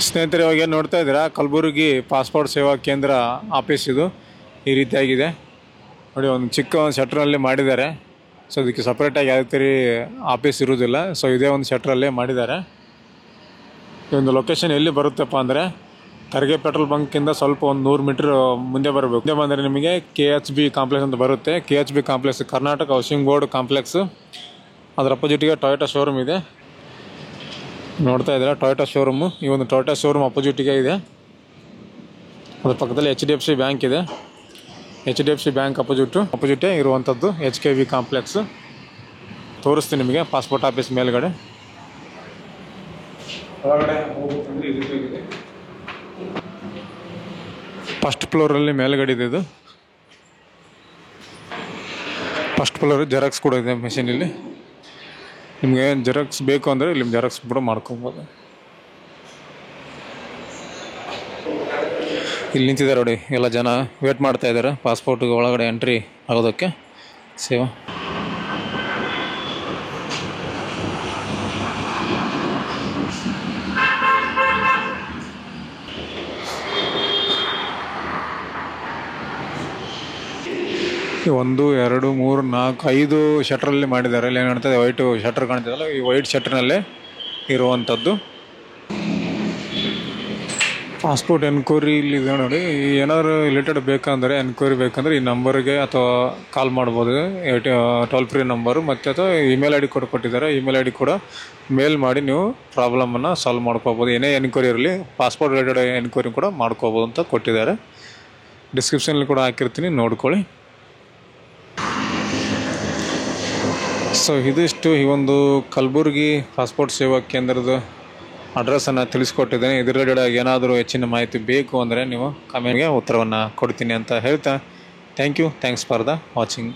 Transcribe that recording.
ಸ್ನೇಹಿತರೆ, ಇವಾಗ ಏನು ನೋಡ್ತಾ ಇದ್ದೀರಾ, ಕಲಬುರಗಿ ಪಾಸ್ಪೋರ್ಟ್ ಸೇವಾ ಕೇಂದ್ರ ಆಫೀಸ್ ಇದು ಈ ರೀತಿಯಾಗಿದೆ ನೋಡಿ. ಒಂದು ಚಿಕ್ಕ ಒಂದು ಶಟ್ರಲ್ಲಿ ಮಾಡಿದ್ದಾರೆ. ಸೊ ಇದಕ್ಕೆ ಸಪ್ರೇಟಾಗಿ ಯಾವುದೇ ರೀತಿ ಆಫೀಸ್ ಇರೋದಿಲ್ಲ. ಸೊ ಇದೇ ಒಂದು ಶಟ್ರಲ್ಲೇ ಮಾಡಿದ್ದಾರೆ. ಈ ಒಂದು ಲೊಕೇಶನ್ ಎಲ್ಲಿ ಬರುತ್ತಪ್ಪ ಅಂದರೆ ಖರ್ಗೆ ಪೆಟ್ರೋಲ್ ಬಂಕಿಂದ ಸ್ವಲ್ಪ ಒಂದು 100 ಮೀಟ್ರ್ ಮುಂದೆ ಬರಬೇಕು. ಮುಂದೆ ಬಂದರೆ ನಿಮಗೆ KHB ಕಾಂಪ್ಲೆಕ್ಸ್ ಅಂತ ಬರುತ್ತೆ. KHB complex Karnataka housing board complex. ಅದರ ಅಪೋಸಿಟಿಗೆ ಟೊಯೋಟಾ ಶೋರೂಮ್ ಇದೆ. ನೋಡ್ತಾ ಇದ್ದೀರಾ ಟೊಯೋಟಾ ಶೋರೂಮು. ಈ ಒಂದು ಟೊಯೋಟಾ ಶೋರೂಮ್ ಅಪೋಸಿಟಿಗೆ ಇದೆ. ಅದ್ರ ಪಕ್ಕದಲ್ಲಿ HDFC ಬ್ಯಾಂಕ್ ಇದೆ. HDFC ಬ್ಯಾಂಕ್ ಅಪೋಸಿಟೇ ಇರುವಂಥದ್ದು HKB ಕಾಂಪ್ಲೆಕ್ಸ್. ತೋರಿಸ್ತೀನಿ ನಿಮಗೆ ಪಾಸ್ಪೋರ್ಟ್ ಆಫೀಸ್ ಮೇಲ್ಗಡೆ. ಒಳಗಡೆ ಹೋಗ್ಬೇಕಂದ್ರೆ ಇದು ಇದೆ. ಫಸ್ಟ್ ಫ್ಲೋರಲ್ಲಿ ಮೇಲ್ಗಡೆ ಇದೆ. ಇದು ಫಸ್ಟ್ ಫ್ಲೋರ್. ಜೆರಾಕ್ಸ್ ಕೂಡ ಇದೆ ಮೆಷಿನಲ್ಲಿ. ನಿಮಗೆ ಜೆರಾಕ್ಸ್ ಬೇಕು ಅಂದರೆ ಇಲ್ಲಿ ಜೆರಾಕ್ಸ್ ಕೂಡ ಮಾಡ್ಕೊಬೋದು. ಇಲ್ಲಿ ನಿಂತಿದ್ದಾರೆ ನೋಡಿ, ಎಲ್ಲ ಜನ ವೇಟ್ ಮಾಡ್ತಾ ಇದ್ದಾರೆ ಪಾಸ್ಪೋರ್ಟ್ಗೆ ಒಳಗಡೆ ಎಂಟ್ರಿ ಆಗೋದಕ್ಕೆ. ಸೇವಾ ಒಂದು 2 3 4 5 ಶಟ್ರಲ್ಲಿ ಮಾಡಿದ್ದಾರೆ. ಇಲ್ಲಿ ಏನು ಕಾಣ್ತದೆ, ವೈಟ್ ಶಟ್ರ್ ಕಾಣ್ತಿದಲ್ಲ, ಈ ವೈಟ್ ಶಟ್ರ್ನಲ್ಲೇ ಇರುವಂಥದ್ದು ಪಾಸ್ಪೋರ್ಟ್ ಎನ್ಕ್ವೈರಿ. ಇಲ್ಲಿ ಇದೆ ನೋಡಿ. ಏನಾದರೂ ರಿಲೇಟೆಡ್ ಬೇಕಂದರೆ ಎನ್ಕ್ವೈರಿ ಬೇಕಂದರೆ ಈ ನಂಬರ್ಗೆ ಅಥವಾ ಕಾಲ್ ಮಾಡ್ಬೋದು. ಟೋಲ್ ಫ್ರೀ ನಂಬರು ಮತ್ತು ಅಥವಾ ಇಮೇಲ್ ID ಕೊಟ್ಟಿದ್ದಾರೆ. ಇಮೇಲ್ ID ಕೂಡ ಮೇಲ್ ಮಾಡಿ ನೀವು ಪ್ರಾಬ್ಲಮನ್ನು ಸಾಲ್ವ್ ಮಾಡ್ಕೋಬೋದು. ಏನೇ ಎನ್ಕ್ವೈರಿ ಇರಲಿ ಪಾಸ್ಪೋರ್ಟ್ ರಿಲೇಟೆಡ್ ಎನ್ಕ್ವೈರಿ ಕೂಡ ಮಾಡ್ಕೋಬೋದು ಅಂತ ಕೊಟ್ಟಿದ್ದಾರೆ. ಡಿಸ್ಕ್ರಿಪ್ಷನಲ್ಲಿ ಕೂಡ ಹಾಕಿರ್ತೀನಿ, ನೋಡ್ಕೊಳ್ಳಿ. ಸೊ ಇದಿಷ್ಟು ಈ ಒಂದು ಕಲಬುರಗಿ ಪಾಸ್ಪೋರ್ಟ್ ಸೇವಾ ಕೇಂದ್ರದ ಅಡ್ರೆಸ್ಸನ್ನು ತಿಳಿಸ್ಕೊಟ್ಟಿದ್ದೇನೆ. ಇದರ ರಿಲೇಟೆಡ್ ಏನಾದರೂ ಹೆಚ್ಚಿನ ಮಾಹಿತಿ ಬೇಕು ಅಂದರೆ ನೀವು ಕಮೆಂಟ್ಗೆ ಉತ್ತರವನ್ನು ಕೊಡ್ತೀನಿ ಅಂತ ಹೇಳ್ತಾ ಥ್ಯಾಂಕ್ಸ್ ಫಾರ್ ದ ವಾಚಿಂಗ್.